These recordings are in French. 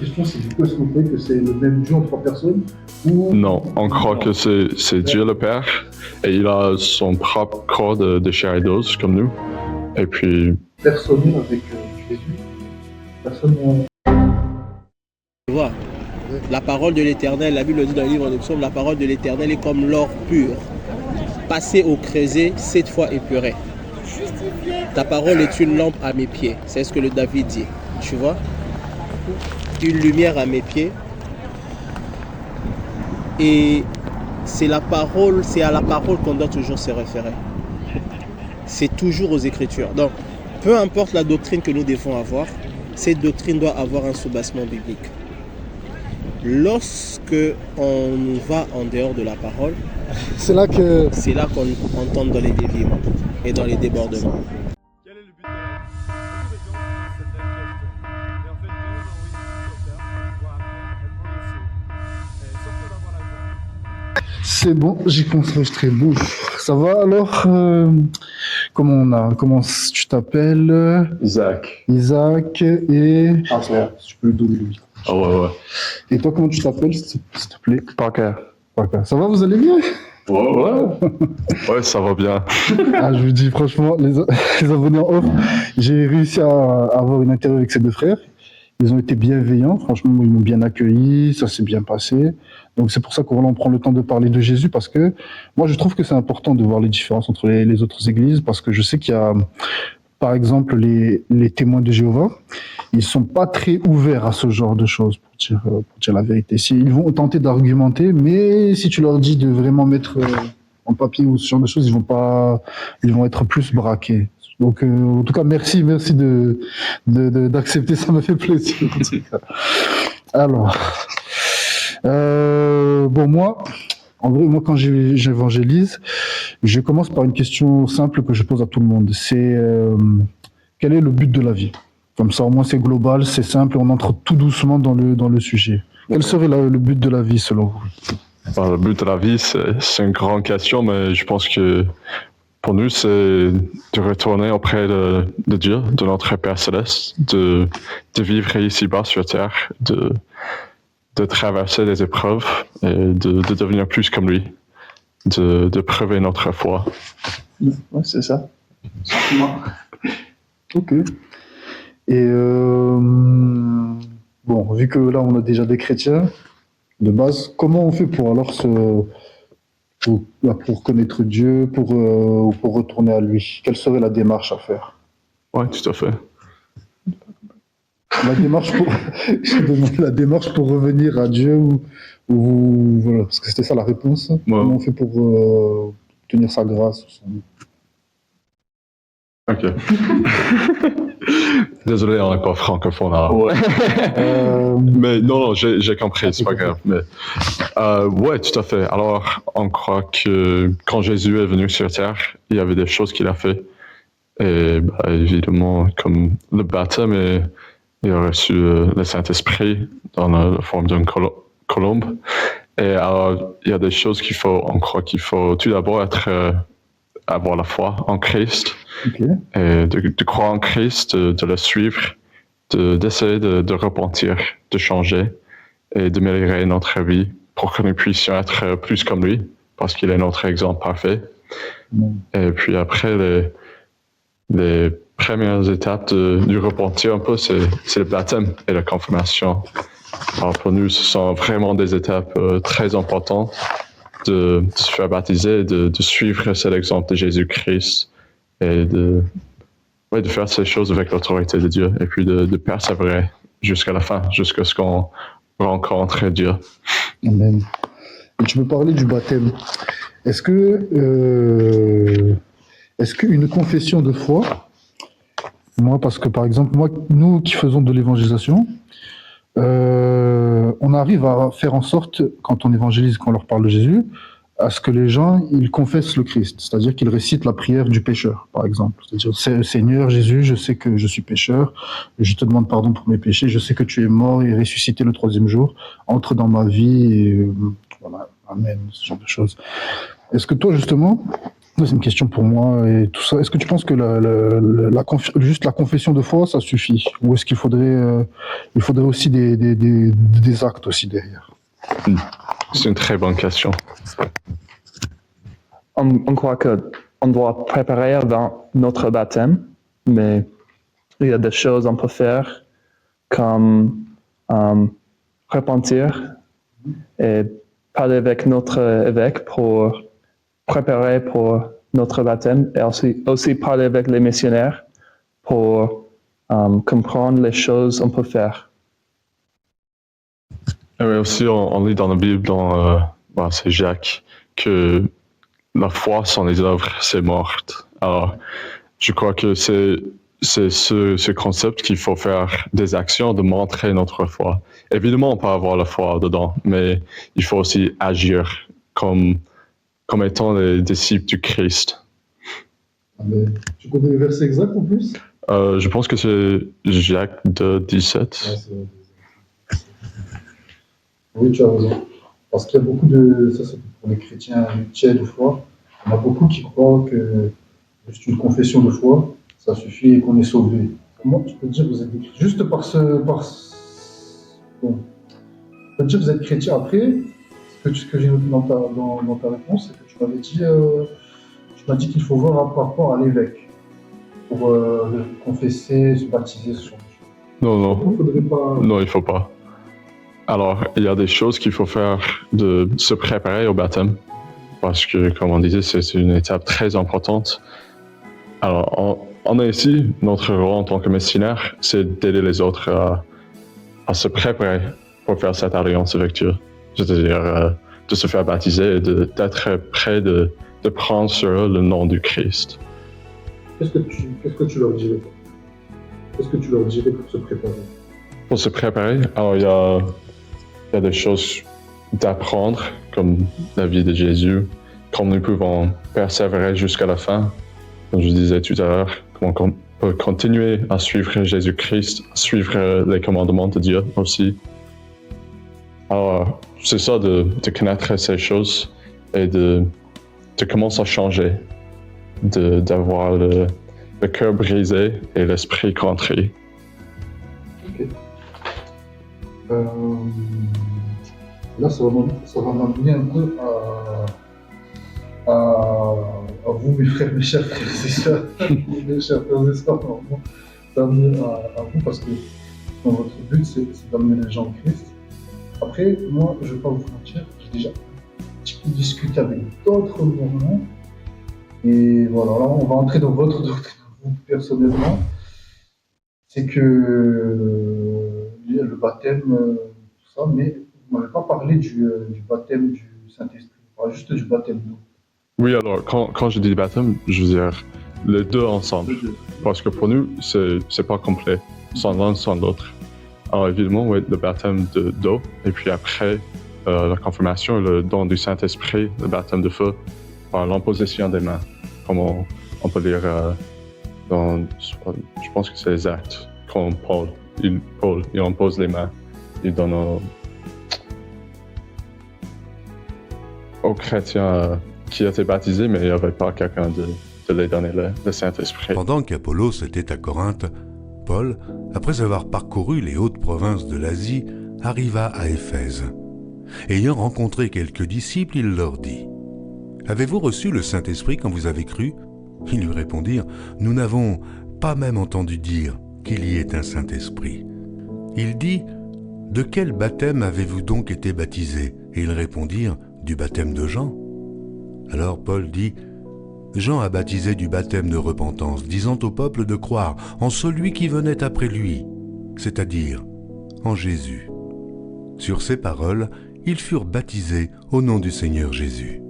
question, c'est du coup, est-ce que vous croyez que c'est le même Dieu en trois personnes ou... Non, on croit que c'est Dieu le Père et il a son propre corps de chair et d'os comme nous. Et puis... Personnel avec Jésus. Personne... Tu vois, la parole de l'Éternel, la Bible dit dans le livre de Psaumes, la parole de l'Éternel est comme l'or pur, passé au creuset, 7 fois épuré. Ta parole est une lampe à mes pieds, c'est ce que le David dit, tu vois. Une lumière à mes pieds. Et c'est à la parole qu'on doit toujours se référer. C'est toujours aux Écritures. Donc, peu importe la doctrine que nous devons avoir, cette doctrine doit avoir un soubassement biblique. Lorsque on va en dehors de la parole, c'est là qu'on tombe dans les déviements et dans les débordements. Quel est le but de la vie? Beaucoup de gens se posent cette même question. Et en fait, Dieu nous a envoyé ici sur terre pour pouvoir apprendre et progresser. Et surtout d'avoir la joie. C'est bon, j'ai enregistré. Bon, ça va alors comment tu t'appelles? Isaac. Isaac et... Ah, ça va, si tu peux le donner lui. Ah ouais. Et toi, comment tu t'appelles, s'il te plaît? Parker. Parker. Ça va, vous allez bien? Ouais, ça va bien. Ah, je vous dis franchement, les abonnés en off, j'ai réussi à avoir une interview avec ces deux frères. Ils ont été bienveillants, franchement, ils m'ont bien accueilli, ça s'est bien passé. Donc c'est pour ça qu'on prend le temps de parler de Jésus, parce que moi je trouve que c'est important de voir les différences entre les autres églises, parce que je sais qu'il y a, par exemple, les témoins de Jéhovah, ils sont pas très ouverts à ce genre de choses, pour dire la vérité. Ils vont tenter d'argumenter, mais si tu leur dis de vraiment mettre en papier ou ce genre de choses, ils vont être plus braqués. Donc, en tout cas, merci d'accepter, ça me fait plaisir. En tout cas. Alors, bon, moi, en vrai, quand j'évangélise, je commence par une question simple que je pose à tout le monde. C'est quel est le but de la vie? Comme ça, au moins, c'est global, c'est simple, on entre tout doucement dans le sujet. Quel serait le but de la vie, selon vous? Le but de la vie, c'est une grande question, mais je pense que pour nous, c'est de retourner auprès de Dieu, de notre Père Céleste, de vivre ici-bas sur Terre, de traverser les épreuves et de devenir plus comme lui, de prouver notre foi. Ouais, c'est ça. Simplement. Ok. Et bon, vu que là, on a déjà des chrétiens, de base, comment on fait pour alors pour connaître Dieu, pour retourner à lui? Quelle serait la démarche à faire? Oui, tout à fait. La démarche pour, je demande la démarche pour revenir à Dieu ou voilà, parce que c'était ça la réponse. Ouais. Comment on fait pour obtenir sa grâce? Ok. Désolé, on n'est pas francophone là. Ouais. Mais non, j'ai compris, c'est pas grave. Mais ouais, tout à fait. Alors, on croit que quand Jésus est venu sur Terre, il y avait des choses qu'il a fait. Et évidemment, comme le baptême, il a reçu le Saint-Esprit dans la forme d'une colombe. Et alors, il y a des choses on croit qu'il faut tout d'abord avoir la foi en Christ, okay. Et de croire en Christ, de le suivre, d'essayer de repentir, de changer et d'améliorer notre vie pour que nous puissions être plus comme lui, parce qu'il est notre exemple parfait. Et puis après, les premières étapes du repentir un peu, c'est le baptême et la confirmation. Alors pour nous, ce sont vraiment des étapes très importantes de se faire baptiser, de suivre cet exemple de Jésus-Christ et de faire ces choses avec l'autorité de Dieu et puis de persévérer jusqu'à la fin, jusqu'à ce qu'on rencontre Dieu. Amen. Et tu peux parler du baptême. Est-ce qu'une confession de foi, moi, parce que par exemple, nous qui faisons de l'évangélisation, on arrive à faire en sorte, quand on évangélise, quand on leur parle de Jésus, à ce que les gens, ils confessent le Christ, c'est-à-dire qu'ils récitent la prière du pécheur, par exemple. C'est-à-dire, Seigneur Jésus, je sais que je suis pécheur, je te demande pardon pour mes péchés, je sais que tu es mort et ressuscité le 3e jour, entre dans ma vie, et voilà, amen, ce genre de choses. Est-ce que toi, justement, C'est une question pour moi et tout ça. Est-ce que tu penses que juste la confession de foi, ça suffit? Ou est-ce il faudrait aussi des actes aussi derrière? C'est une très bonne question. On croit qu'on doit préparer avant notre baptême, mais il y a des choses qu'on peut faire comme repentir et parler avec notre évêque pour préparer pour notre baptême et aussi parler avec les missionnaires pour comprendre les choses qu'on peut faire. Et aussi, on lit dans la Bible, c'est Jacques, que la foi sans les œuvres, c'est morte. Alors, je crois que c'est ce concept qu'il faut faire des actions de montrer notre foi. Évidemment, on peut avoir la foi dedans, mais il faut aussi agir comme étant les disciples du Christ. Amen. Tu connais le verset exact en plus? Je pense que c'est Jacques 2, 17. Oui, tu as raison. Parce qu'il y a beaucoup de... Ça, c'est pour les chrétiens tiers de foi. Il y en a beaucoup qui croient que juste une confession de foi, ça suffit et qu'on est sauvé. Comment tu peux dire que vous êtes juste Bon. Je peux dire que vous êtes chrétien après. Ce que j'ai noté dans ta réponse, c'est que tu m'as dit qu'il faut voir par rapport à l'évêque pour confesser, se baptiser, ce genre de choses. Non. Faudrait pas... Non, il faut pas. Alors, il y a des choses qu'il faut faire de se préparer au baptême, parce que, comme on disait, c'est une étape très importante. Alors, on a ici, notre rôle en tant que missionnaire, c'est d'aider les autres à se préparer pour faire cette alliance avec Dieu. C'est-à-dire de se faire baptiser et d'être prêt de prendre sur eux le nom du Christ. Qu'est-ce que tu leur dirais? Qu'est-ce que tu leur dirais pour se préparer? Pour se préparer, alors il y a des choses d'apprendre, comme la vie de Jésus, comme nous pouvons persévérer jusqu'à la fin. Comme je disais tout à l'heure, comment on peut continuer à suivre Jésus-Christ, à suivre les commandements de Dieu aussi. Alors, c'est ça de connaître ces choses et de commencer à changer, d'avoir le cœur brisé et l'esprit contrit. Ok. Là, ça va m'amener un peu à vous, mes frères, mes chers frères et sœurs, mes chers frères et sœurs, normalement, ça va m'amener à vous parce que votre but, c'est d'amener les gens au Christ. Après, moi, je ne vais pas vous mentir, j'ai déjà un petit peu discuté avec d'autres mouvements. Et voilà, là, on va entrer dans votre doctrine, vous, personnellement. C'est que le baptême, tout ça, mais vous ne m'avez pas parlé du baptême du Saint-Esprit, pas juste du baptême d'eau. Oui, alors, quand je dis baptême, je veux dire les deux ensemble. Parce que pour nous, c'est pas complet, sans l'un, sans l'autre. Alors évidemment, oui, le baptême d'eau, et puis après, la confirmation, le don du Saint-Esprit, le baptême de feu, par l'imposition des mains, comme on peut lire je pense que c'est les Actes, quand Paul, il impose les mains, il donne aux chrétiens qui étaient baptisés, mais il n'y avait pas quelqu'un de les donner le Saint-Esprit. Pendant qu'Apollos était à Corinthe, Paul, après avoir parcouru les hautes provinces de l'Asie, arriva à Éphèse. Ayant rencontré quelques disciples, il leur dit : « Avez-vous reçu le Saint-Esprit quand vous avez cru ?» Ils lui répondirent : « Nous n'avons pas même entendu dire qu'il y ait un Saint-Esprit. » Il dit : « De quel baptême avez-vous donc été baptisés ?» Et ils répondirent : « Du baptême de Jean. » Alors Paul dit : « Jean a baptisé du baptême de repentance, disant au peuple de croire en celui qui venait après lui, c'est-à-dire en Jésus. » Sur ces paroles, ils furent baptisés au nom du Seigneur Jésus.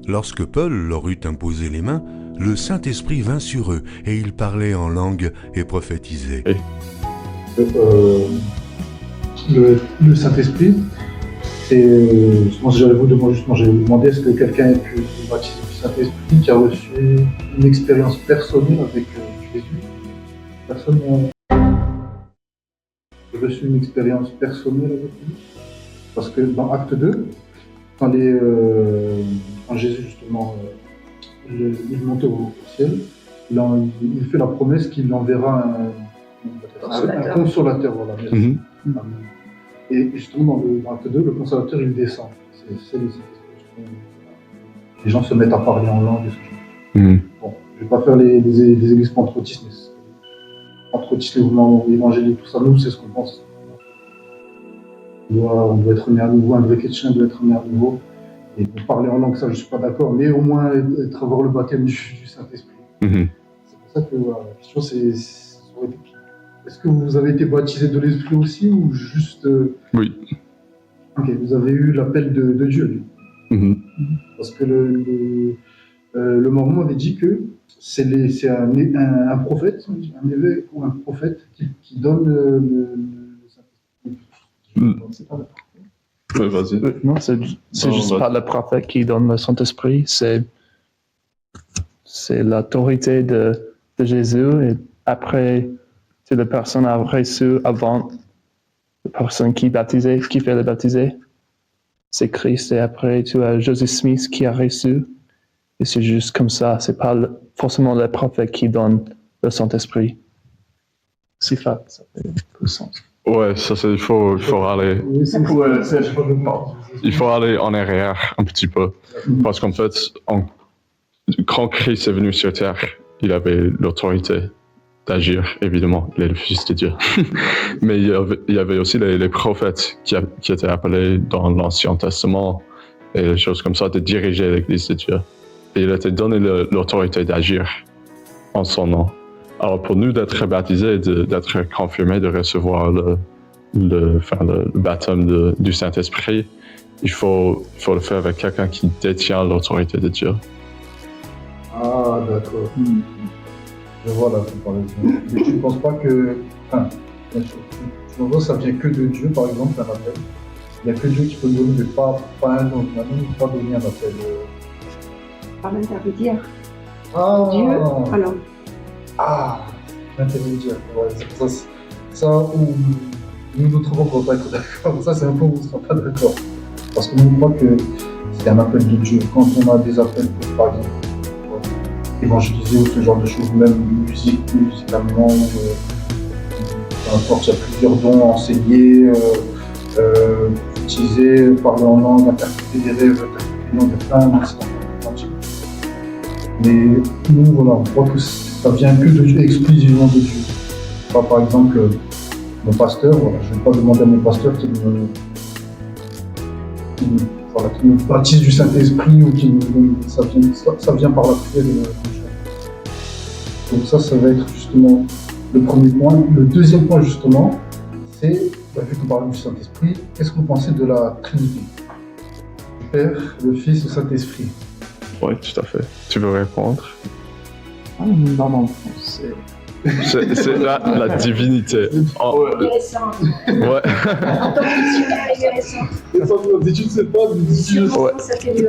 Lorsque Paul leur eut imposé les mains, le Saint-Esprit vint sur eux, et ils parlaient en langue et prophétisaient. Le Saint-Esprit, c'est... j'allais vous demander est-ce que quelqu'un a pu être baptisé du Saint-Esprit, qui a reçu une expérience personnelle avec Jésus. Personne n'a reçu une expérience personnelle avec lui. Parce que dans Acte 2, quand Jésus justement il est monté au ciel, il fait la promesse qu'il enverra un consolateur. Voilà, merci. Mhm. Et justement, dans le acte 2, le consolateur, il descend. Les gens se mettent à parler en langue. Mhm. Bon, je ne vais pas faire les églises pentecôtistes, mais pentecôtistes, les mouvements évangéliques, tout ça, nous, c'est ce qu'on pense. On doit être né à nouveau, un vrai chrétien doit être né à nouveau. Et pour parler en langue, ça, je ne suis pas d'accord, mais au moins avoir le baptême du Saint-Esprit. Mhm. C'est pour ça que voilà, la question, c'est est-ce que vous avez été baptisé de l'Esprit aussi, ou juste... Oui. Ok, vous avez eu l'appel de Dieu, lui. Mhm. Parce que le Mormon avait dit que c'est un prophète, un évêque ou un prophète qui donne le Mm. c'est pas le- Ouais, vas-y. Non, c'est Non, juste bah- pas le prophète qui donne le Saint-Esprit, c'est l'autorité de Jésus. Et après, c'est la personne a reçu avant la personne qui baptisait, qui fait le baptisé. C'est Christ. Et après, tu as Joseph Smith qui a reçu. Et c'est juste comme ça. C'est pas forcément le prophète qui donne le Saint-Esprit. C'est ça fait peu de sens. Ouais, ça c'est, il faut aller. Oui, c'est je pas de Il faut aller en arrière un petit peu. Parce qu'en fait, quand Christ est venu sur terre, il avait l'autorité d'agir, évidemment. Il est le Fils de Dieu. Mais il y avait aussi les prophètes qui étaient appelés dans l'Ancien Testament et des choses comme ça, de diriger l'Église de Dieu. Et il a été donné l'autorité d'agir en son nom. Alors pour nous d'être baptisés, d'être confirmés, de recevoir le baptême du Saint-Esprit, il faut le faire avec quelqu'un qui détient l'autorité de Dieu. Ah, d'accord. Je vois la comparaison. Mais tu ne penses pas que... Enfin, bien sûr, tu penses pas que ça vient que de Dieu, par exemple, un appel. Il n'y a que Dieu qui peut donner, mais pas un autre. Maintenant, pas donner un appel. Par l'intermédiaire. Ah, Dieu, alors. Ah, l'intermédiaire. Ouais, c'est pour ça où nous ne trouvons qu'on ne va pas être d'accord. Ça, c'est un point où on ne sera pas d'accord. Parce que nous, on croit que c'est un appel de Dieu. Quand on a des appels pour, par exemple, évangéliser ou ce genre de choses, même musicalement, peu importe, il y a plusieurs dons, enseigner, utiliser, parler en langue, interpréter des rêves, interpréter des langues, il y a plein d'incidents. Mais nous, voilà, on croit que ça vient que de Dieu, exclusivement de Dieu. Pas, par exemple, mon pasteur, voilà, je ne vais pas demander à mon pasteur qu'il me baptise du Saint-Esprit ou ça vient par la prière. Donc ça va être justement le premier point. Le deuxième point, justement, c'est, vu qu'on parle du Saint-Esprit, qu'est-ce que vous pensez de la Trinité? Le Père, le Fils et le Saint-Esprit. Oui, tout à fait. Tu veux répondre? Non, c'est... C'est la divinité. Oh, Intéressant. ouais. En tant que intéressant. Tu ne sais pas, Ouais. Ça fait du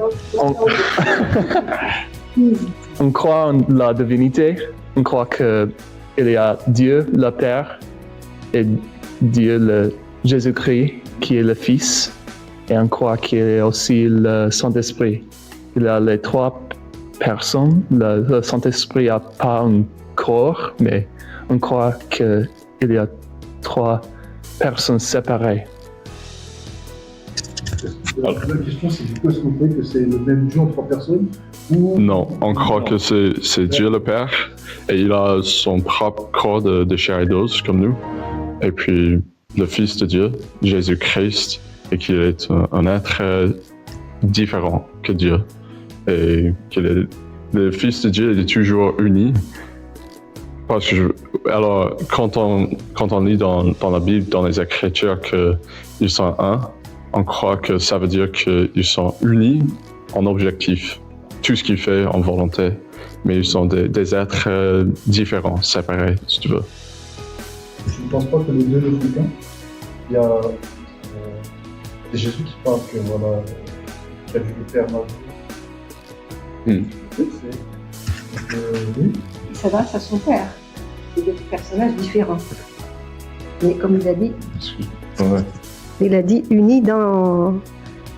On croit en la divinité, on croit qu'il y a Dieu, le Père, et Dieu, le Jésus-Christ, qui est le Fils, et on croit qu'il y a aussi le Saint-Esprit. Il y a les trois personnes, le Saint-Esprit n'a pas un corps, mais on croit qu'il y a trois personnes séparées. La question, c'est du coup, est-ce que vous croyez que c'est le même Dieu en trois personnes ou... Non, on croit que c'est Dieu le Père et il a son propre corps de chair et d'os comme nous. Et puis le Fils de Dieu, Jésus-Christ, et qu'il est un être différent que Dieu. Et que le Fils de Dieu il est toujours uni. Parce que alors, quand on lit dans la Bible, dans les Écritures, qu'ils sont un, on croit que ça veut dire qu'ils sont unis en objectif. Tout ce qu'ils font en volonté, mais ils sont des êtres différents, séparés, si tu veux. Je ne pense pas que les deux le font bien. Il y a c'est Jésus qui parle que voilà, qui a vu le Père mort. Hmm. Oui. Il s'adresse à son père. C'est deux personnages différents. Mais comme il a dit, Ouais. il a dit unis dans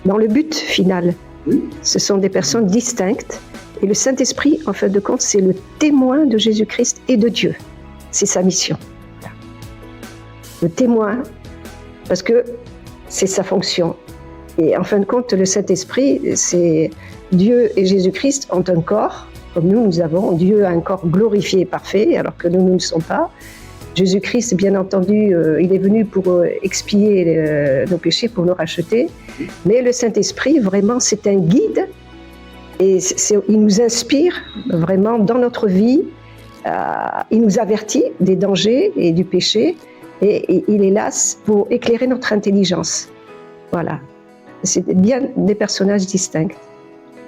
le but final. Oui. Ce sont des personnes distinctes, Et le Saint-Esprit, en fin de compte, c'est le témoin de Jésus-Christ et de Dieu. C'est sa mission. Voilà. Le témoin, parce que c'est sa fonction. Et en fin de compte, le Saint-Esprit, c'est Dieu et Jésus-Christ ont un corps, comme nous avons. Dieu a un corps glorifié et parfait, alors que nous ne le sommes pas. Jésus-Christ, bien entendu, il est venu pour expier nos péchés, pour nous racheter. Mais le Saint-Esprit, vraiment, c'est un guide. Et il nous inspire vraiment dans notre vie. Il nous avertit des dangers et du péché. Et il est là pour éclairer notre intelligence. Voilà. C'est bien des personnages distincts.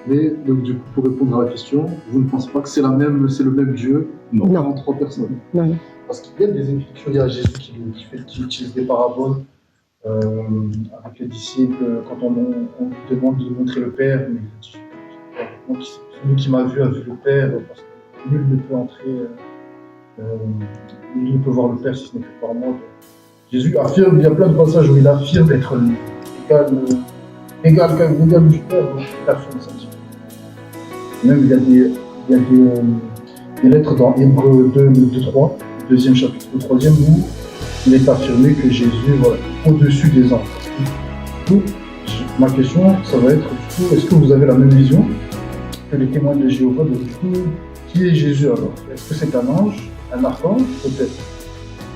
Mais donc, du coup, pour répondre à la question, vous ne pensez pas que c'est le même Dieu en trois personnes? Non. Parce qu'il y a des écritures, il y a Jésus qui utilise des paraboles avec les disciples. Quand on lui demande de montrer le Père, il dit, celui qui m'a vu a vu le Père, parce que nul ne peut entrer, nul ne peut voir le Père si ce n'est que par moi. Jésus affirme, il y a plein de passages où il affirme être égal du Père, donc il affirme ça. Même il y a des lettres dans Hébreux 2-3, le deuxième chapitre, le troisième, où il est affirmé que Jésus est au-dessus des anges. Du coup, ma question, ça va être, du coup, est-ce que vous avez la même vision que les témoins de Jéhovah? Donc, du coup, qui est Jésus alors? Est-ce que c'est un ange, un archange, peut-être?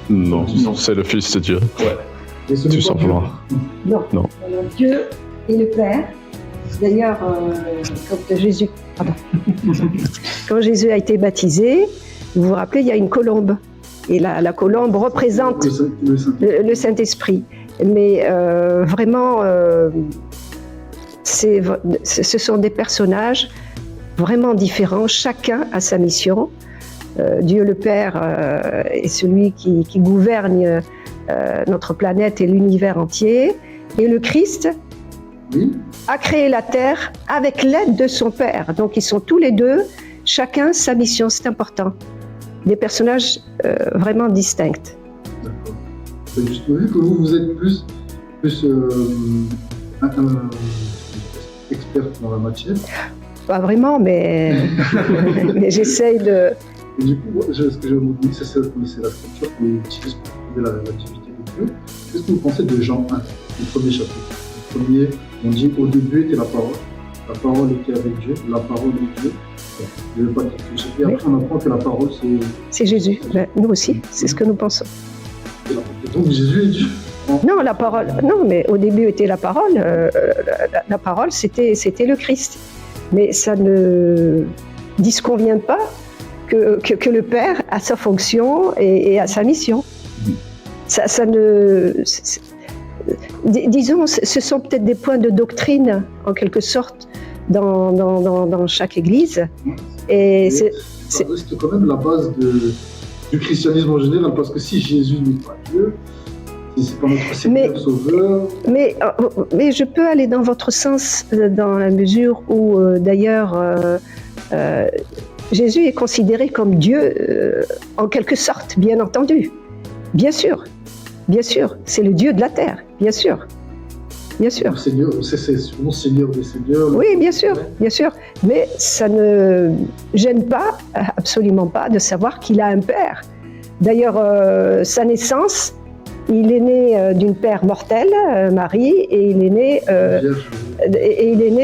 Non, c'est le Fils de Dieu. Et ce Tout n'est pas simplement. Dieu. Non. Dieu et le Père. D'ailleurs, quand Jésus a été baptisé, vous vous rappelez, il y a une colombe. Et la colombe représente le Saint-Esprit. Mais vraiment, ce sont des personnages vraiment différents. Chacun a sa mission. Dieu le Père est celui qui gouverne notre planète et l'univers entier. Et le Christ a créé la Terre avec l'aide de son Père. Donc ils sont tous les deux, chacun sa mission, c'est important. Des personnages vraiment distincts. D'accord. Juste vu que vous êtes plus experte dans la matière. Pas vraiment, mais, mais j'essaye de... Et du coup, ce que je vous dis, c'est la scripture qu'on utilise pour trouver la relativité de Dieu. Qu'est-ce que vous pensez de Jean 1, le premier chapitre? Le premier, on dit au début était la parole était avec Dieu, la parole est Dieu. Je ne veux pas dire tout ce qui. Après, on apprend que la parole, c'est Jésus. Nous aussi, c'est ce que nous pensons. Donc Jésus est Dieu. Non, la parole. Non, mais au début était la parole. La parole, c'était le Christ. Mais ça ne disconvient pas que le Père a sa fonction et a sa mission. Ça ne. Disons, ce sont peut-être des points de doctrine, en quelque sorte, dans chaque église. Et ça reste quand même la base du christianisme en général, parce que si Jésus n'est pas Dieu, si c'est pas notre Seigneur Sauveur... Mais je peux aller dans votre sens, dans la mesure où, d'ailleurs, Jésus est considéré comme Dieu, en quelque sorte, bien entendu. Bien sûr, c'est le Dieu de la terre, bien sûr. Bien sûr. Seigneur, c'est sûrement Seigneur des Seigneurs. Oui, bien sûr. Mais ça ne gêne pas, absolument pas, de savoir qu'il a un père. D'ailleurs, sa naissance, il est né d'une mère mortelle, Marie, et il est né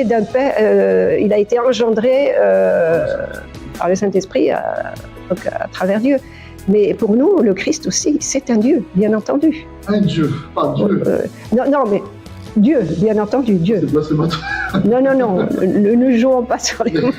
d'un père. Il a été engendré par le Saint-Esprit à travers Dieu. Mais pour nous, le Christ aussi, c'est un Dieu, bien entendu. Un Dieu, pas Dieu. Non, mais Dieu, bien entendu, Dieu. C'est blasphématoire. Non, ne jouons pas sur les mots.